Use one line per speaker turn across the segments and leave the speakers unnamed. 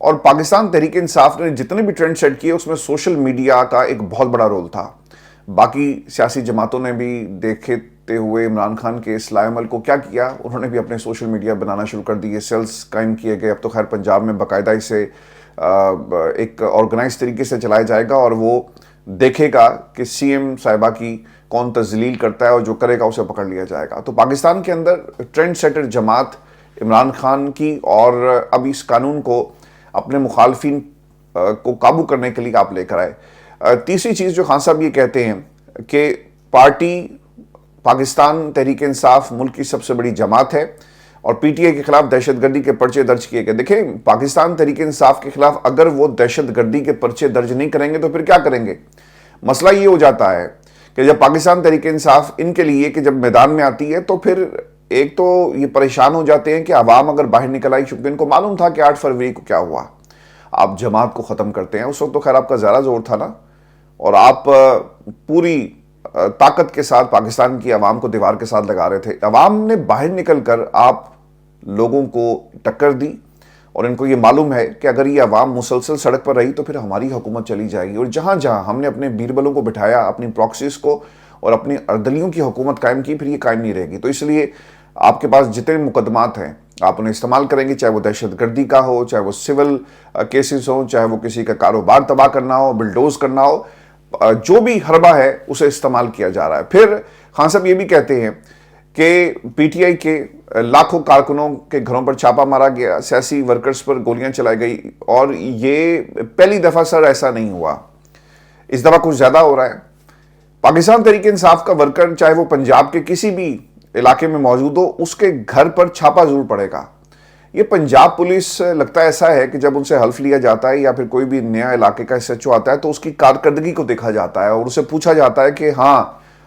اور پاکستان تحریک انصاف نے جتنے بھی ٹرینڈ سیٹ کیے اس میں سوشل میڈیا کا ایک بہت بڑا رول تھا. باقی سیاسی جماعتوں نے بھی دیکھتے ہوئے عمران خان کے اس لائے عمل کو کیا کیا, انہوں نے بھی اپنے سوشل میڈیا بنانا شروع کر دیے, سیلز قائم کیے گئے. اب تو خیر پنجاب میں باقاعدہ اسے ایک آرگنائز طریقے سے چلایا جائے گا اور وہ دیکھے گا کہ سی ایم صاحبہ کی کون تذلیل کرتا ہے اور جو کرے گا اسے پکڑ لیا جائے گا. تو پاکستان کے اندر ٹرینڈ سیٹر جماعت عمران خان کی اور اب اس قانون کو اپنے مخالفین کو قابو کرنے کے لیے آپ لے کر آئے. تیسری چیز جو خان صاحب یہ کہتے ہیں کہ پارٹی پاکستان تحریک انصاف ملک کی سب سے بڑی جماعت ہے اور پی ٹی آئی کے خلاف دہشت گردی کے پرچے درج کیے گئے. دیکھیں پاکستان تحریک انصاف کے خلاف اگر وہ دہشت گردی کے پرچے درج نہیں کریں گے تو پھر کیا کریں گے؟ مسئلہ یہ ہو جاتا ہے کہ جب پاکستان تحریک انصاف ان کے لیے کہ جب میدان میں آتی ہے تو پھر ایک تو یہ پریشان ہو جاتے ہیں کہ عوام اگر باہر نکل آئی, چونکہ ان کو معلوم تھا کہ 8 فروری کو کیا ہوا, آپ جماعت کو ختم کرتے ہیں. اس وقت تو خیر آپ کا زیادہ زور تھا نا, اور آپ پوری طاقت کے ساتھ پاکستان کی عوام کو دیوار کے ساتھ لگا رہے تھے. عوام نے باہر نکل کر آپ لوگوں کو ٹکر دی اور ان کو یہ معلوم ہے کہ اگر یہ عوام مسلسل سڑک پر رہی تو پھر ہماری حکومت چلی جائے گی, اور جہاں جہاں ہم نے اپنے بیربلوں کو بٹھایا, اپنی پراکسیز کو اور اپنی اردلیوں کی حکومت قائم کی, پھر یہ قائم نہیں رہے گی. تو اس لیے آپ کے پاس جتنے مقدمات ہیں آپ انہیں استعمال کریں گے, چاہے وہ دہشت گردی کا ہو, چاہے وہ سول کیسز ہوں, چاہے وہ کسی کا کاروبار تباہ کرنا ہو, بلڈوز کرنا ہو, جو بھی حربہ ہے اسے استعمال کیا جا رہا ہے. پھر خان صاحب یہ بھی کہتے ہیں کہ پی ٹی آئی کے لاکھوں کارکنوں کے گھروں پر چھاپا مارا گیا, سیاسی ورکرز پر گولیاں چلائی گئی, اور یہ پہلی دفعہ سر ایسا نہیں ہوا, اس دفعہ کچھ زیادہ ہو رہا ہے. پاکستان تحریک انصاف کا ورکر چاہے وہ پنجاب کے کسی بھی علاقے میں موجود ہو, اس کے گھر پر چھاپا ضرور پڑے گا. یہ پنجاب پولیس لگتا ہے ایسا ہے کہ جب ان سے حلف لیا جاتا ہے یا پھر کوئی بھی نیا علاقے کا ایس ایچ او آتا ہے تو اس کی کارکردگی کو دیکھا جاتا ہے اور اسے پوچھا جاتا ہے کہ ہاں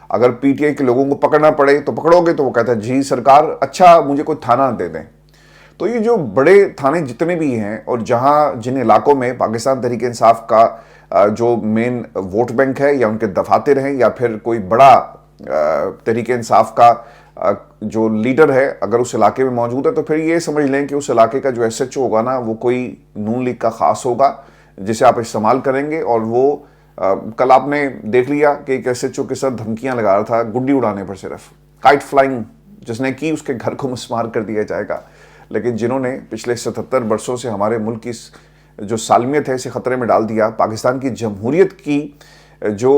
اگر پی ٹی آئی کے لوگوں کو پکڑنا پڑے تو پکڑو گے؟ تو وہ کہتا ہے جی سرکار, اچھا مجھے کوئی تھانہ دے دیں. تو یہ جو بڑے تھانے جتنے بھی ہیں اور جہاں جن علاقوں میں پاکستان تحریک انصاف کا جو مین ووٹ بینک ہے یا ان کے دفاتر ہیں یا پھر کوئی بڑا تحریک انصاف کا جو لیڈر ہے اگر اس علاقے میں موجود ہے, تو پھر یہ سمجھ لیں کہ اس علاقے کا جو ایس ایچ او ہوگا نا وہ کوئی نون لیگ کا خاص ہوگا جسے آپ استعمال کریں گے. اور وہ کل آپ نے دیکھ لیا کہ ایک ایس ایچ او کے ساتھ دھمکیاں لگا رہا تھا گڈی اڑانے پر, صرف کائٹ فلائنگ جس نے کی اس کے گھر کو مسمار کر دیا جائے گا. لیکن جنہوں نے پچھلے 77 برسوں سے ہمارے ملک کی جو سالمیت ہے اسے خطرے میں ڈال دیا, پاکستان کی جمہوریت کی جو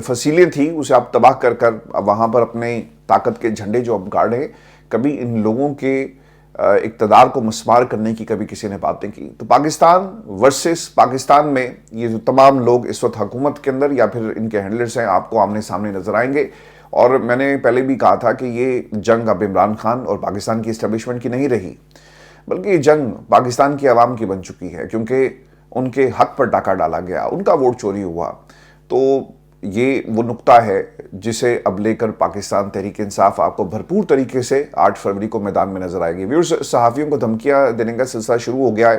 فصیلیں تھیں اسے آپ تباہ کر کر اب وہاں پر اپنے طاقت کے جھنڈے جو اب گاڑے, کبھی ان لوگوں کے اقتدار کو مسمار کرنے کی کبھی کسی نے بات نہیں کی. تو پاکستان ورسز پاکستان میں یہ جو تمام لوگ اس وقت حکومت کے اندر یا پھر ان کے ہینڈلرز ہیں آپ کو آمنے سامنے نظر آئیں گے. اور میں نے پہلے بھی کہا تھا کہ یہ جنگ اب عمران خان اور پاکستان کی اسٹیبلشمنٹ کی نہیں رہی, بلکہ یہ جنگ پاکستان کی عوام کی بن چکی ہے, کیونکہ ان کے حق پر ڈاکہ ڈالا گیا, ان کا ووٹ چوری ہوا. تو یہ وہ نقطہ ہے جسے اب لے کر پاکستان تحریک انصاف آپ کو بھرپور طریقے سے 8 فروری کو میدان میں نظر آئے گی. ویورز, صحافیوں کو دھمکیاں دینے کا سلسلہ شروع ہو گیا ہے,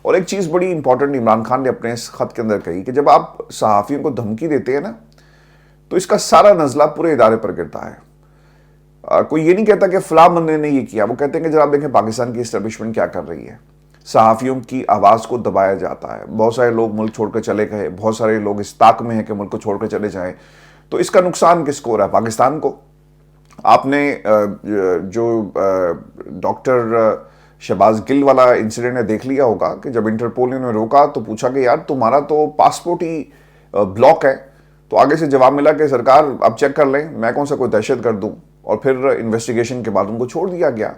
اور ایک چیز بڑی امپورٹنٹ عمران خان نے اپنے اس خط کے اندر کہی کہ جب آپ صحافیوں کو دھمکی دیتے ہیں نا تو اس کا سارا نزلہ پورے ادارے پر گرتا ہے. کوئی یہ نہیں کہتا کہ فلاں بندے نے یہ کیا, وہ کہتے ہیں کہ جناب دیکھیں پاکستان کی اسٹیبلشمنٹ کیا کر رہی ہے. صحافیوں کی آواز کو دبایا جاتا ہے, بہت سارے لوگ ملک چھوڑ کر چلے گئے, بہت سارے لوگ اس طاق میں ہیں کہ ملک کو چھوڑ کر چلے جائیں. تو اس کا نقصان کس کو ہو رہا ہے؟ پاکستان کو. آپ نے جو ڈاکٹر شہباز گل والا انسیڈنٹ ہے دیکھ لیا ہوگا کہ جب انٹرپول نے روکا تو پوچھا کہ یار تمہارا تو پاسپورٹ ہی بلاک ہے, تو آگے سے جواب ملا کہ سرکار اب چیک کر لیں, میں کون سا کوئی دہشت گرد دوں, اور پھر انویسٹیگیشن کے بعد ان کو چھوڑ دیا گیا.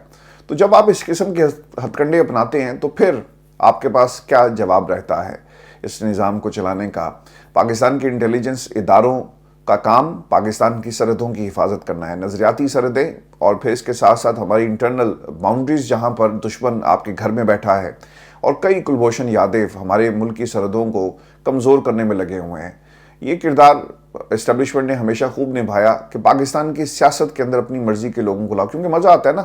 تو جب آپ اس قسم کے ہتھ کنڈے اپناتے ہیں تو پھر آپ کے پاس کیا جواب رہتا ہے اس نظام کو چلانے کا؟ پاکستان کے انٹیلیجنس اداروں کا کام پاکستان کی سرحدوں کی حفاظت کرنا ہے, نظریاتی سرحدیں, اور پھر اس کے ساتھ ساتھ ہماری انٹرنل باؤنڈریز جہاں پر دشمن آپ کے گھر میں بیٹھا ہے, اور کئی کلبھوشن یادیو ہمارے ملک کی سرحدوں کو کمزور کرنے میں لگے ہوئے ہیں. یہ کردار اسٹیبلشمنٹ نے ہمیشہ خوب نبھایا کہ پاکستان کی سیاست کے اندر اپنی مرضی کے لوگوں کو لاؤ, کیونکہ مزہ آتا ہے نا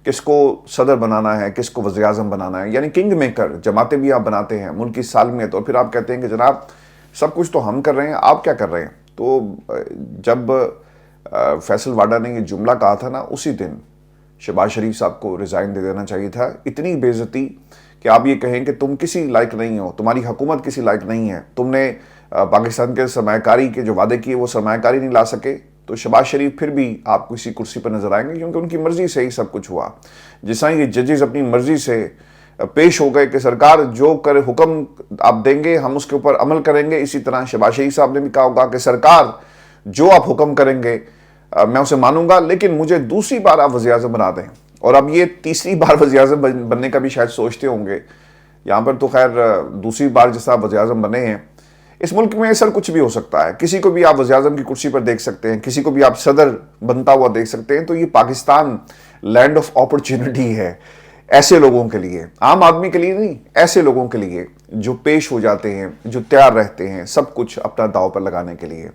کس کو صدر بنانا ہے, کس کو وزیر اعظم بنانا ہے, یعنی کنگ میکر. جماعتیں بھی آپ بناتے ہیں, ملک کی سالمیت, اور پھر آپ کہتے ہیں کہ جناب سب کچھ تو ہم کر رہے ہیں, آپ کیا کر رہے ہیں. تو جب فیصل واڈا نے یہ جملہ کہا تھا نا, اسی دن شہباز شریف صاحب کو ریزائن دے دینا چاہیے تھا. اتنی بے عزتی کہ آپ یہ کہیں کہ تم کسی لائق نہیں ہو, تمہاری حکومت کسی لائق نہیں ہے, تم نے پاکستان کے سرمایہ کاری کے جو وعدے کیے وہ سرمایہ کاری نہیں لا سکے, تو شہباز شریف پھر بھی آپ کو اسی کرسی پر نظر آئیں گے, کیونکہ ان کی مرضی سے ہی سب کچھ ہوا. جس طرح یہ ججز اپنی مرضی سے پیش ہو گئے کہ سرکار جو کرے حکم آپ دیں گے ہم اس کے اوپر عمل کریں گے, اسی طرح شہباز شریف صاحب نے بھی کہا ہوگا کہ سرکار جو آپ حکم کریں گے میں اسے مانوں گا, لیکن مجھے دوسری بار آپ وزیر اعظم بنا دیں. اور اب یہ تیسری بار وزیر اعظم بننے کا بھی شاید سوچتے ہوں گے. یہاں پر تو خیر دوسری بار جس طرح وزیر اعظم بنے ہیں, اس ملک میں سر کچھ بھی ہو سکتا ہے, کسی کو بھی آپ وزیر اعظم کی کرسی پر دیکھ سکتے ہیں, کسی کو بھی آپ صدر بنتا ہوا دیکھ سکتے ہیں. تو یہ پاکستان لینڈ آف اپرچونٹی ہے ایسے لوگوں کے لیے, عام آدمی کے لیے نہیں, ایسے لوگوں کے لیے جو پیش ہو جاتے ہیں, جو تیار رہتے ہیں سب کچھ اپنا داؤ پر لگانے کے لیے.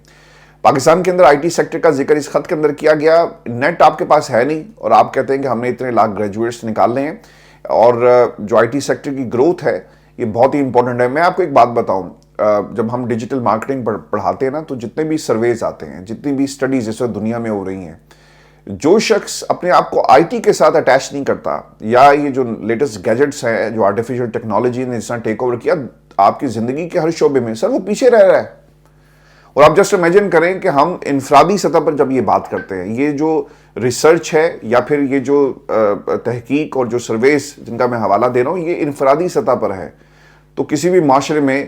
پاکستان کے اندر آئی ٹی سیکٹر کا ذکر اس خط کے اندر کیا گیا. نیٹ آپ کے پاس ہے نہیں اور آپ کہتے ہیں کہ ہم نے اتنے لاکھ گریجویٹس نکالنے ہیں, اور جو آئی ٹی سیکٹر کی گروتھ ہے یہ بہت ہی امپورٹنٹ ہے. میں آپ کو ایک بات بتاؤں, جب ہم ڈیجیٹل مارکیٹنگ پڑھاتے ہیں نا, تو جتنے بھی سرویز آتے ہیں, جتنی بھی سٹڈیز اس وقت دنیا میں ہو رہی ہیں, جو شخص اپنے آپ کو آئی ٹی کے ساتھ اٹیچ نہیں کرتا, یا یہ جو لیٹسٹ گیجٹس ہیں جو آرٹیفیشل ٹیکنالوجی نے اس طرح ٹیک اوور کیا آپ کی زندگی کے ہر شعبے میں, سر وہ پیچھے رہ رہا ہے. اور آپ جسٹ امیجن کریں کہ ہم انفرادی سطح پر جب یہ بات کرتے ہیں, یہ جو ریسرچ ہے یا پھر یہ جو تحقیق اور جو سرویز جن کا میں حوالہ دے رہا ہوں, یہ انفرادی سطح پر ہے. تو کسی بھی معاشرے میں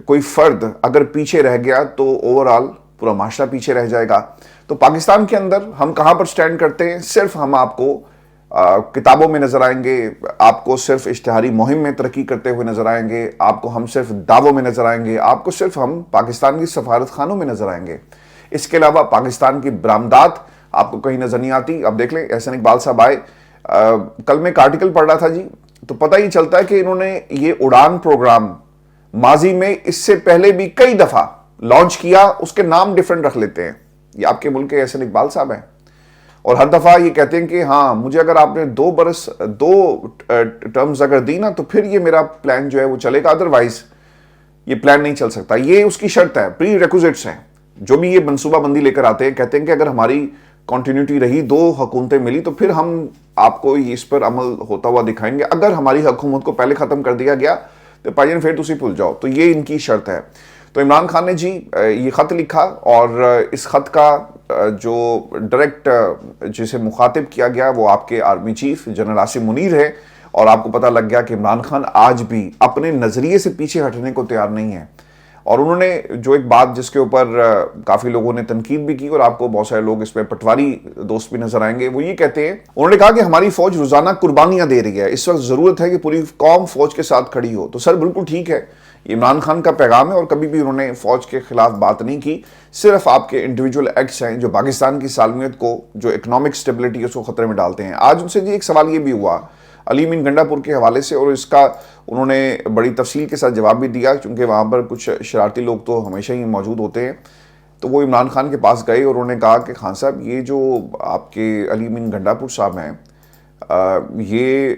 کوئی فرد اگر پیچھے رہ گیا تو اوورآل پورا معاشرہ پیچھے رہ جائے گا. تو پاکستان کے اندر ہم کہاں پر سٹینڈ کرتے ہیں, صرف ہم آپ کو کتابوں میں نظر آئیں گے, آپ کو صرف اشتہاری مہم میں ترقی کرتے ہوئے نظر آئیں گے, آپ کو ہم صرف دعووں میں نظر آئیں گے, آپ کو صرف ہم پاکستان کی سفارت خانوں میں نظر آئیں گے. اس کے علاوہ پاکستان کی برآمدات آپ کو کہیں نظر نہیں آتی. اب دیکھ لیں احسن اقبال صاحب آئے, کل میں ایک آرٹیکل پڑھ رہا تھا جی, تو پتہ ہی چلتا ہے کہ انہوں نے یہ اڑان پروگرام ماضی میں اس سے پہلے بھی کئی دفعہ لانچ کیا, اس کے نام ڈیفرنٹ رکھ لیتے ہیں. یہ آپ کے ملک کے احسن اقبال صاحب ہیں, اور ہر دفعہ یہ کہتے ہیں کہ ہاں مجھے اگر آپ نے 2 ٹرمز اگر دی نا تو پھر یہ میرا پلان جو ہے وہ چلے گا, ادروائز یہ پلان نہیں چل سکتا. یہ اس کی شرط ہے, پری ریکوزٹس ہیں. جو بھی یہ منصوبہ بندی لے کر آتے ہیں کہتے ہیں کہ اگر ہماری کنٹینیوٹی رہی, 2 حکومتیں ملی, تو پھر ہم آپ کو اس پر عمل ہوتا ہوا دکھائیں گے. اگر ہماری حکومت کو پہلے ختم کر دیا گیا تو پائین پھر تسی بھول جاؤ. تو یہ ان کی شرط ہے. تو عمران خان نے جی یہ خط لکھا, اور اس خط کا جو ڈائریکٹ جسے مخاطب کیا گیا وہ آپ کے army chief general Asim Munir ہے. اور آپ کو پتہ لگ گیا کہ عمران خان آج بھی اپنے نظریے سے پیچھے ہٹنے کو تیار نہیں ہے. اور انہوں نے جو ایک بات جس کے اوپر کافی لوگوں نے تنقید بھی کی, اور آپ کو بہت سارے لوگ اس میں پٹواری دوست بھی نظر آئیں گے, وہ یہ کہتے ہیں, انہوں نے کہا کہ ہماری فوج روزانہ قربانیاں دے رہی ہے, اس وقت ضرورت ہے کہ پوری قوم فوج کے ساتھ کھڑی ہو. تو سر بالکل ٹھیک ہے, یہ عمران خان کا پیغام ہے, اور کبھی بھی انہوں نے فوج کے خلاف بات نہیں کی. صرف آپ کے انڈیویجول ایکٹس ہیں جو پاکستان کی سالمیت کو, جو اکنامک سٹیبلٹی اس کو خطرے میں ڈالتے ہیں. آج ان سے جی ایک سوال یہ بھی ہوا علی امین گنڈا پور کے حوالے سے, اور اس کا انہوں نے بڑی تفصیل کے ساتھ جواب بھی دیا, چونکہ وہاں پر کچھ شرارتی لوگ تو ہمیشہ ہی موجود ہوتے ہیں. تو وہ عمران خان کے پاس گئے اور انہوں نے کہا کہ خان صاحب یہ جو آپ کے علی امین گنڈا پور صاحب ہیں یہ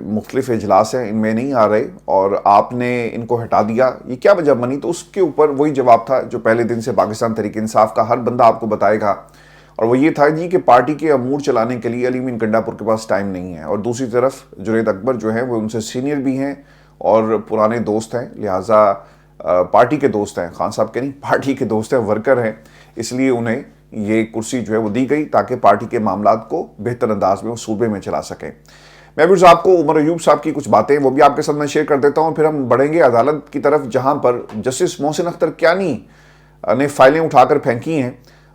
مختلف اجلاس ہیں, ان میں نہیں آ رہے, اور آپ نے ان کو ہٹا دیا, یہ کیا وجہ بنی؟ تو اس کے اوپر وہی جواب تھا جو پہلے دن سے پاکستان تحریک انصاف کا ہر بندہ آپ کو بتائے گا, اور وہ یہ تھا جی کہ پارٹی کے امور چلانے کے لیے علی امین گنڈا پور کے پاس ٹائم نہیں ہے. اور دوسری طرف جنید اکبر جو ہیں وہ ان سے سینئر بھی ہیں اور پرانے دوست ہیں, لہٰذا پارٹی کے دوست ہیں, خان صاحب کے نہیں, پارٹی کے دوست ہیں, ورکر ہیں, اس لیے انہیں یہ کرسی جو ہے وہ دی گئی تاکہ پارٹی کے معاملات کو بہتر انداز میں وہ صوبے میں چلا سکیں. میں بھی آپ کو عمر ایوب صاحب کی کچھ باتیں وہ بھی آپ کے ساتھ میں شیئر کر دیتا ہوں, پھر ہم بڑھیں گے عدالت کی طرف, جہاں پر جسٹس محسن اختر کیانی نے فائلیں اٹھا کر پھینکی ہیں,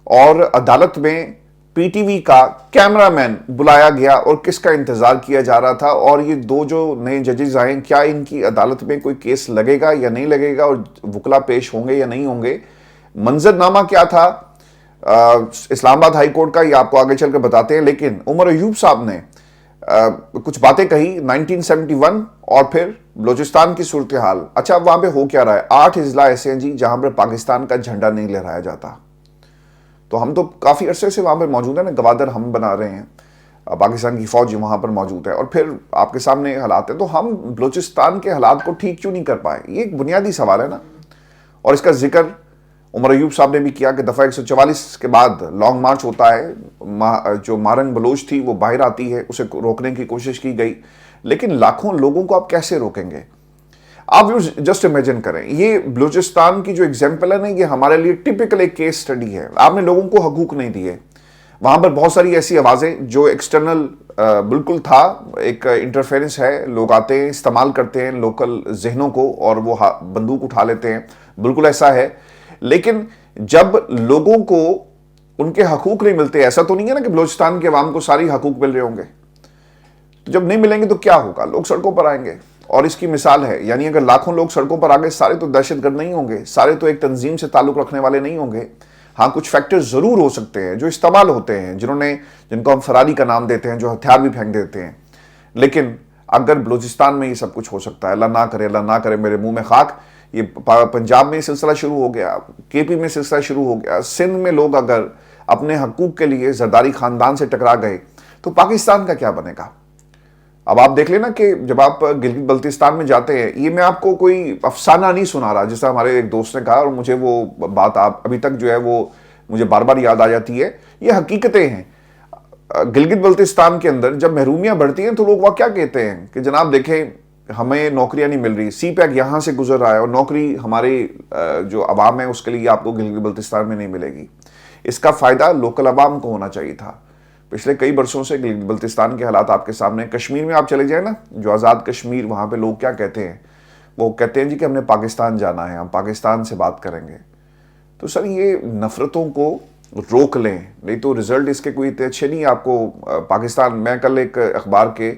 اور عدالت میں پی ٹی وی کا کیمرہ مین بلایا گیا اور کس کا انتظار کیا جا رہا تھا, اور یہ 2 جو نئے ججز آئیں کیا ان کی عدالت میں کوئی کیس لگے گا یا نہیں لگے گا, اور وکلا پیش ہوں گے یا نہیں ہوں گے, منظر نامہ کیا تھا اسلام آباد ہائی کورٹ کا, یہ آپ کو آگے چل کر بتاتے ہیں. لیکن عمر ایوب صاحب نے کچھ باتیں کہی 1971 اور پھر بلوچستان کی صورتحال. اچھا وہاں پہ ہو کیا رہا ہے؟ 8 اضلاع ایسے ہیں جی جہاں پر پاکستان کا جھنڈا نہیں لہرایا جاتا. تو ہم تو کافی عرصے سے وہاں پر موجود ہیں نا, گوادر ہم بنا رہے ہیں, پاکستان کی فوج وہاں پر موجود ہے, اور پھر آپ کے سامنے حالات ہیں. تو ہم بلوچستان کے حالات کو ٹھیک کیوں نہیں کر پائے؟ یہ ایک بنیادی سوال ہے نا, اور اس کا ذکر عمر ایوب صاحب نے بھی کیا کہ دفعہ 144 کے بعد لانگ مارچ ہوتا ہے، جو مارنگ بلوچ تھی وہ باہر آتی ہے، اسے روکنے کی کوشش کی گئی، لیکن لاکھوں لوگوں کو آپ کیسے روکیں گے؟ آپ جسٹ امیجن کریں، یہ بلوچستان کی جو ایگزامپل ہے نا، یہ ہمارے لیے ٹپیکل ایک کیس سٹڈی ہے۔ آپ نے لوگوں کو حقوق نہیں دیے، وہاں پر بہت ساری ایسی آوازیں جو ایکسٹرنل بالکل تھا، ایک انٹرفیرنس ہے، لوگ آتے ہیں استعمال کرتے ہیں لوکل ذہنوں کو اور وہ بندوق اٹھا لیتے ہیں، بالکل ایسا ہے۔ لیکن جب لوگوں کو ان کے حقوق نہیں ملتے، ایسا تو نہیں ہے نا کہ بلوچستان کے عوام کو ساری حقوق مل رہے ہوں گے، تو جب نہیں ملیں گے تو کیا ہوگا؟ لوگ سڑکوں پر آئیں گے، اور اس کی مثال ہے، یعنی اگر لاکھوں لوگ سڑکوں پر آگے، سارے تو دہشت گرد نہیں ہوں گے، سارے تو ایک تنظیم سے تعلق رکھنے والے نہیں ہوں گے، ہاں کچھ فیکٹر ضرور ہو سکتے ہیں جو استعمال ہوتے ہیں، جن کو ہم فراری کا نام دیتے ہیں، جو ہتھیار بھی پھینک دیتے ہیں۔ لیکن اگر بلوچستان میں یہ سب کچھ ہو سکتا ہے، اللہ نہ کرے میرے منہ میں خاک، یہ پنجاب میں سلسلہ شروع ہو گیا، کے پی میں سلسلہ شروع ہو گیا، سندھ میں لوگ اگر اپنے حقوق کے لیے زرداری خاندان سے ٹکرا گئے تو پاکستان کا کیا بنے گا؟ اب آپ دیکھ لینا کہ جب آپ گلگت بلتستان میں جاتے ہیں، یہ میں آپ کو کوئی افسانہ نہیں سنا رہا، جیسا ہمارے ایک دوست نے کہا، اور مجھے وہ بات ابھی تک جو ہے وہ مجھے بار بار یاد آ جاتی ہے، یہ حقیقتیں ہیں۔ گلگت بلتستان کے اندر جب محرومیاں بڑھتی ہیں تو لوگ وہ کیا کہتے ہیں کہ جناب دیکھیں ہمیں نوکریاں نہیں مل رہی، سی پیک یہاں سے گزر رہا ہے اور نوکری ہمارے جو عوام ہے اس کے لیے آپ کو گلگت بلتستان میں نہیں ملے گی۔ اس کا فائدہ لوکل عوام کو ہونا چاہیے تھا۔ پچھلے کئی برسوں سے گلگت بلتستان کے حالات آپ کے سامنے، کشمیر میں آپ چلے جائیں نا، جو آزاد کشمیر، وہاں پہ لوگ کیا کہتے ہیں؟ وہ کہتے ہیں جی کہ ہم نے پاکستان جانا ہے، ہم پاکستان سے بات کریں گے۔ تو سر یہ نفرتوں کو روک لیں، نہیں تو رزلٹ اس کے کوئی اتنے اچھے نہیں۔ آپ کو پاکستان، میں کل ایک اخبار کے،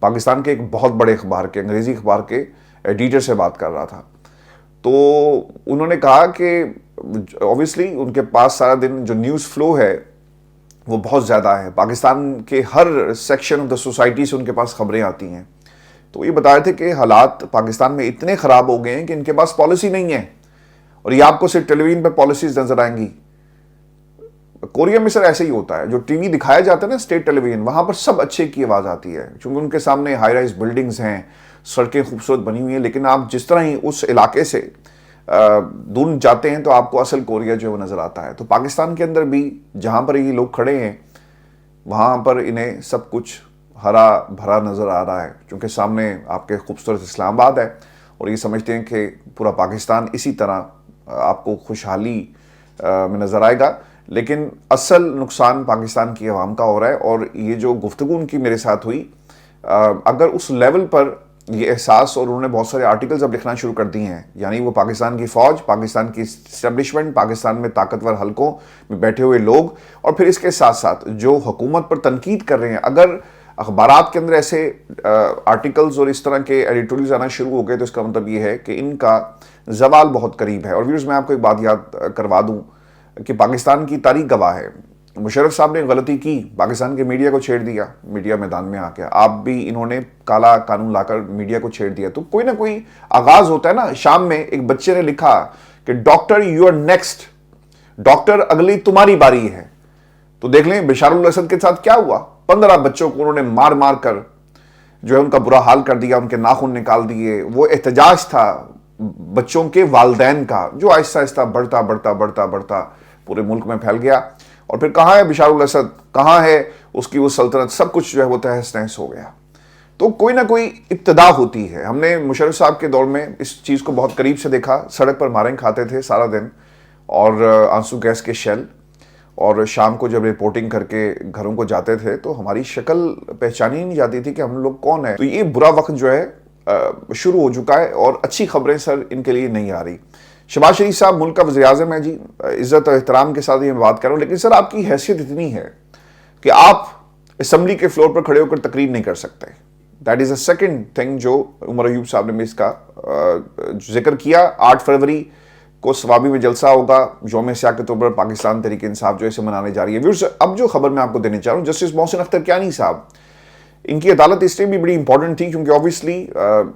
پاکستان کے ایک بہت بڑے اخبار کے، انگریزی اخبار کے ایڈیٹر سے بات کر رہا تھا، تو انہوں نے کہا کہ اوبیسلی ان کے پاس سارا دن جو نیوز فلو ہے وہ بہت زیادہ ہے، پاکستان کے ہر سیکشن آف دا سوسائٹی سے ان کے پاس خبریں آتی ہیں۔ تو یہ بتا رہے تھے کہ حالات پاکستان میں اتنے خراب ہو گئے ہیں کہ ان کے پاس پالیسی نہیں ہے، اور یہ آپ کو صرف ٹیلی ویژن پہ پالیسیز نظر آئیں گی۔ کوریا میں سر ایسے ہی ہوتا ہے، جو ٹی وی دکھایا جاتا ہے نا اسٹیٹ ٹیلی ویژن، وہاں پر سب اچھے کی آواز آتی ہے، چونکہ ان کے سامنے ہائی رائز بلڈنگز ہیں، سڑکیں خوبصورت بنی ہوئی ہیں، لیکن آپ جس طرح ہی اس علاقے سے دور جاتے ہیں تو آپ کو اصل کوریا جو ہے وہ نظر آتا ہے۔ تو پاکستان کے اندر بھی جہاں پر یہ لوگ کھڑے ہیں وہاں پر انہیں سب کچھ ہرا بھرا نظر آ رہا ہے، چونکہ سامنے آپ کے خوبصورت اسلام آباد ہے، اور یہ سمجھتے ہیں کہ پورا پاکستان اسی طرح آپ کو خوشحالی میں نظر آئے گا۔ لیکن اصل نقصان پاکستان کی عوام کا ہو رہا ہے، اور یہ جو گفتگو ان کی میرے ساتھ ہوئی، اگر اس لیول پر یہ احساس، اور انہوں نے بہت سارے آرٹیکلز اب لکھنا شروع کر دی ہیں، یعنی وہ پاکستان کی فوج، پاکستان کی اسٹیبلشمنٹ، پاکستان میں طاقتور حلقوں میں بیٹھے ہوئے لوگ، اور پھر اس کے ساتھ ساتھ جو حکومت پر تنقید کر رہے ہیں، اگر اخبارات کے اندر ایسے آرٹیکلز اور اس طرح کے ایڈیٹوریلز آنا شروع ہو گئے تو اس کا مطلب یہ ہے کہ ان کا زوال بہت قریب ہے۔ اور ویورز میں آپ کو ایک بات یاد کروا دوں کہ پاکستان کی تاریخ گواہ ہے، مشرف صاحب نے غلطی کی، پاکستان کے میڈیا کو چھیڑ دیا، میڈیا میدان میں آ کے آپ بھی انہوں نے کالا قانون لا کر میڈیا کو چھیڑ دیا۔ تو کوئی نہ کوئی آغاز ہوتا ہے نا۔ شام میں ایک بچے نے لکھا کہ doctor you are next, doctor اگلی تمہاری باری ہے۔ تو دیکھ لیں بشار الاسد کے ساتھ کیا ہوا، 15 بچوں کو انہوں نے مار مار کر جو ہے ان کا برا حال کر دیا، ان کے ناخن نکال دیے۔ وہ احتجاج تھا بچوں کے والدین کا، جو آہستہ آہستہ بڑھتا بڑھتا بڑھتا بڑھتا پورے ملک میں پھیل گیا، اور پھر کہاں ہے بشار الاسد، کہاں ہے اس کی وہ سلطنت، سب کچھ جو ہے وہ تہس نہس ہو گیا۔ تو کوئی نہ کوئی ابتدا ہوتی ہے۔ ہم نے مشرف صاحب کے دور میں اس چیز کو بہت قریب سے دیکھا، سڑک پر ماریں کھاتے تھے سارا دن، اور آنسو گیس کے شیل، اور شام کو جب رپورٹنگ کر کے گھروں کو جاتے تھے تو ہماری شکل پہچانی نہیں جاتی تھی کہ ہم لوگ کون ہیں۔ تو یہ برا وقت جو ہے شروع ہو چکا ہے، اور اچھی خبریں سر ان کے لیے نہیں آ رہی۔ شہباز شریف صاحب ملک کا وزیر اعظم ہے جی، عزت اور احترام کے ساتھ یہ میں بات کر رہا ہوں، لیکن سر آپ کی حیثیت اتنی ہے کہ آپ اسمبلی کے فلور پر کھڑے ہو کر تقریر نہیں کر سکتے۔ That is a second thing جو عمر ایوب صاحب نے بھی اس کا ذکر کیا۔ 8 فروری کو سوابی میں جلسہ ہوگا، یوم سیاہ کے طور پر پاکستان تحریک انصاف جو اسے منانے جا رہی ہے۔ ویورز، اب جو خبر میں آپ کو دینے چاہ رہا ہوں، جسٹس محسن اختر کیانی صاحب، ان کی عدالت اس لیے بھی بڑی امپورٹنٹ تھی کیونکہ اوبیسلی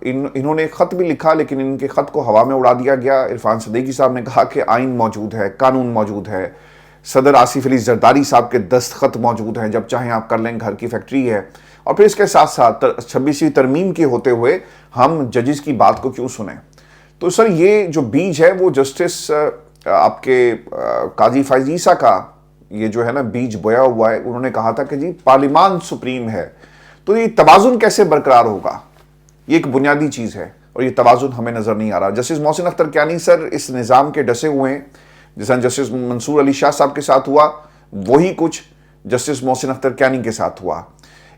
انہوں نے خط بھی لکھا، لیکن ان کے خط کو ہوا میں اڑا دیا گیا۔ عرفان صدیقی صاحب نے کہا کہ آئین موجود ہے، قانون موجود ہے، صدر آصف علی زرداری صاحب کے دستخط موجود ہیں، جب چاہیں آپ کر لیں، گھر کی فیکٹری ہے، اور پھر اس کے ساتھ ساتھ 26ویں ترمیم کے ہوتے ہوئے ہم ججز کی بات کو کیوں سنیں؟ تو سر یہ جو بیج ہے وہ جسٹس آپ کے قاضی فائز عیسیٰ کا یہ جو ہے نا بیج بویا ہوا ہے. انہوں نے کہا تھا کہ جی پارلیمان سپریم ہے, تو یہ توازن کیسے برقرار ہوگا؟ یہ ایک بنیادی چیز ہے اور یہ توازن ہمیں نظر نہیں آ رہا. جسٹس محسن اختر کیانی سر اس نظام کے ڈسے ہوئے ہیں. جیسا جسٹس منصور علی شاہ صاحب کے ساتھ ہوا وہی کچھ جسٹس محسن اختر کیانی کے ساتھ ہوا.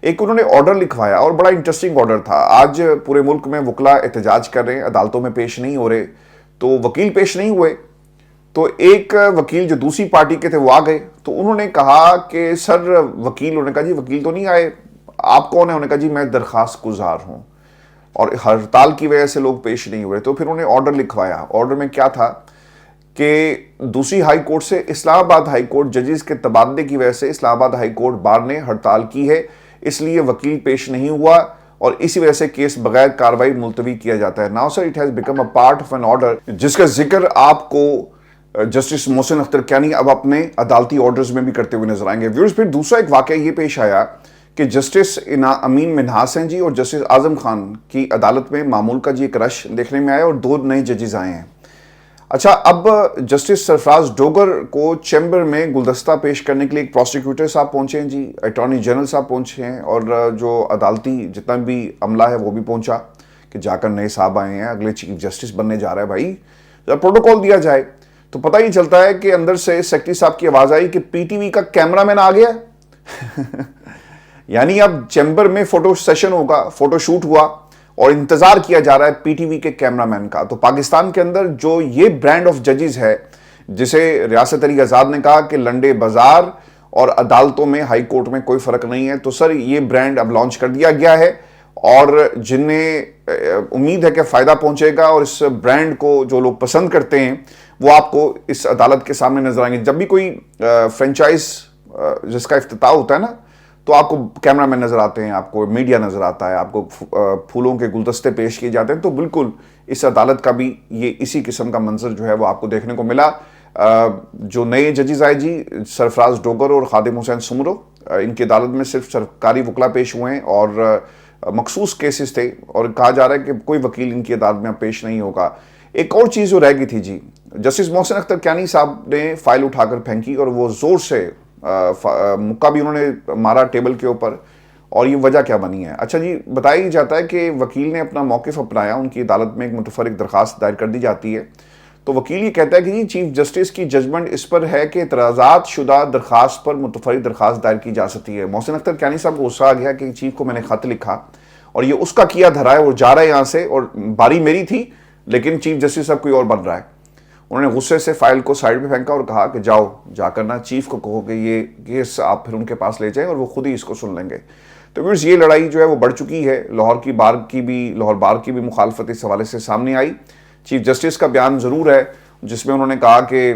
ایک انہوں نے آرڈر لکھوایا اور بڑا انٹرسٹنگ آرڈر تھا. آج پورے ملک میں وکلا احتجاج کر رہے ہیں, عدالتوں میں پیش نہیں ہو رہے, تو وکیل پیش نہیں ہوئے. تو ایک وکیل جو دوسری پارٹی کے تھے وہ آ گئے, تو انہوں نے کہا کہ سر وکیل, انہوں نے کہا جی وکیل تو نہیں آئے, آپ کون ہیں؟ انہوں نے کہا جی میں درخواست گزار ہوں, اور ہڑتال کی وجہ سے لوگ پیش نہیں ہوئے. تو پھر انہوں نے آرڈر لکھوایا. آرڈر میں کیا تھا کہ دوسری ہائی کورٹ سے اسلام آباد ہائی کورٹ ججز کے تبادلے کی وجہ سے اسلام آباد ہائی کورٹ بار نے ہڑتال کی ہے, اس لیے وکیل پیش نہیں ہوا اور اسی وجہ سے کیس بغیر کاروائی ملتوی کیا جاتا ہے. Now sir it has become a part of an order, جس کا ذکر آپ کو جسٹس محسن اختر کیانی اب اپنے عدالتی آرڈرز میں بھی کرتے ہوئے نظر آئیں گے. ویورز, پھر دوسرا ایک واقعہ یہ پیش آیا کہ جسٹس امین منہاس ہیں جی اور جسٹس اعظم خان کی عدالت میں معمول کا جی ایک رش دیکھنے میں آیا اور 2 نئے ججز آئے ہیں. اچھا, اب جسٹس سرفراز ڈوگر کو چیمبر میں گلدستہ پیش کرنے کے لیے ایک پروسیکیوٹر صاحب پہنچے ہیں جی, اٹارنی جنرل صاحب پہنچے ہیں, اور جو عدالتی جتنا بھی عملہ ہے وہ بھی پہنچا کہ جا کر نئے صاحب آئے ہیں, اگلے چیف جسٹس بننے جا رہا ہے بھائی, پروٹوکول دیا جائے. تو پتہ ہی چلتا ہے کہ اندر سے سیکرٹری صاحب کی آواز آئی کہ پی ٹی وی کا کیمرہ مین آ گیا. یعنی اب چیمبر میں فوٹو سیشن ہوگا, فوٹو شوٹ ہوا اور انتظار کیا جا رہا ہے پی ٹی وی کے کیمرہ مین کا. تو پاکستان کے اندر جو یہ برانڈ آف ججز ہے, جسے ریاست علی آزاد نے کہا کہ لنڈے بازار اور عدالتوں میں ہائی کورٹ میں کوئی فرق نہیں ہے, تو سر یہ برانڈ اب لانچ کر دیا گیا ہے, اور جنہیں امید ہے کہ فائدہ پہنچے گا اور اس برانڈ کو جو لوگ پسند کرتے ہیں وہ آپ کو اس عدالت کے سامنے نظر آئیں گے. جب بھی کوئی فرینچائز جس کا افتتاح ہوتا ہے نا, تو آپ کو کیمرہ مین نظر آتے ہیں, آپ کو میڈیا نظر آتا ہے, آپ کو پھولوں کے گلدستے پیش کیے جاتے ہیں. تو بالکل اس عدالت کا بھی یہ اسی قسم کا منظر جو ہے وہ آپ کو دیکھنے کو ملا. جو نئے ججز آئے جی, سرفراز ڈوگر اور خادم حسین سمرو, ان کی عدالت میں صرف سرکاری وکلا پیش ہوئے ہیں اور مخصوص کیسز تھے, اور کہا جا رہا ہے کہ کوئی وکیل ان کی عدالت میں پیش نہیں ہوگا. ایک اور چیز جو رہ گئی تھی جی, جسٹس محسن اختر کیانی صاحب نے فائل اٹھا کر پھینکی اور وہ زور سے مکہ بھی انہوں نے مارا ٹیبل کے اوپر, اور یہ وجہ کیا بنی ہے؟ اچھا جی, بتایا جاتا ہے کہ وکیل نے اپنا موقف اپنایا, ان کی عدالت میں ایک متفرق درخواست دائر کر دی جاتی ہے. تو وکیل یہ کہتا ہے کہ جی چیف جسٹس کی ججمنٹ اس پر ہے کہ اعتراضات شدہ درخواست پر متفرق درخواست دائر کی جا سکتی ہے. محسن اختر کیانی صاحب کو غصہ آ گیا کہ چیف کو میں نے خط لکھا اور یہ اس کا کیا دھرا ہے اور جا رہا ہے یہاں سے, اور باری میری تھی لیکن چیف جسٹس صاحب کوئی اور بن رہا ہے. انہوں نے غصے سے فائل کو سائڈ پہ پھینکا اور کہا کہ جاؤ جا کرنا چیف کو کہو کہ یہ کیس آپ پھر ان کے پاس لے جائیں اور وہ خود ہی اس کو سن لیں گے. تو پھر یہ لڑائی جو ہے وہ بڑھ چکی ہے. لاہور بار کی بھی مخالفت اس حوالے سے سامنے آئی. چیف جسٹس کا بیان ضرور ہے جس میں انہوں نے کہا کہ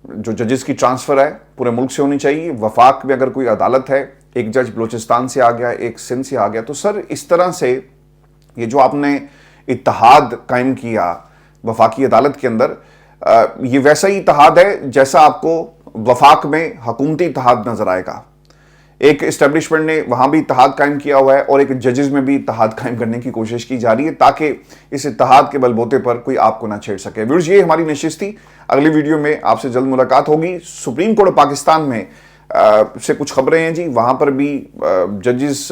جو ججز کی ٹرانسفر ہے پورے ملک سے ہونی چاہیے. وفاق میں اگر کوئی عدالت ہے, ایک جج بلوچستان سے آ گیا, ایک سندھ سے آ گیا, تو سر اس طرح سے یہ جو آپ نے اتحاد قائم کیا وفاقی عدالت کے اندر, یہ ویسا ہی اتحاد ہے جیسا آپ کو وفاق میں حکومتی اتحاد نظر آئے گا. ایک اسٹیبلشمنٹ نے وہاں بھی اتحاد قائم کیا ہوا ہے اور ایک ججز میں بھی اتحاد قائم کرنے کی کوشش کی جا رہی ہے تاکہ اس اتحاد کے بلبوتے پر کوئی آپ کو نہ چھیڑ سکے. ویورز, یہ ہماری نشست تھی. اگلی ویڈیو میں آپ سے جلد ملاقات ہوگی. سپریم کورٹ پاکستان میں سے کچھ خبریں ہیں جی, وہاں پر بھی ججز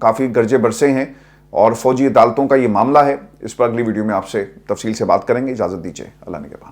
کافی گرجے برسے ہیں اور فوجی عدالتوں کا یہ معاملہ ہے. اس پر اگلی ویڈیو میں آپ سے تفصیل سے بات کریں گے. اجازت دیجیے, اللہ نگہبان.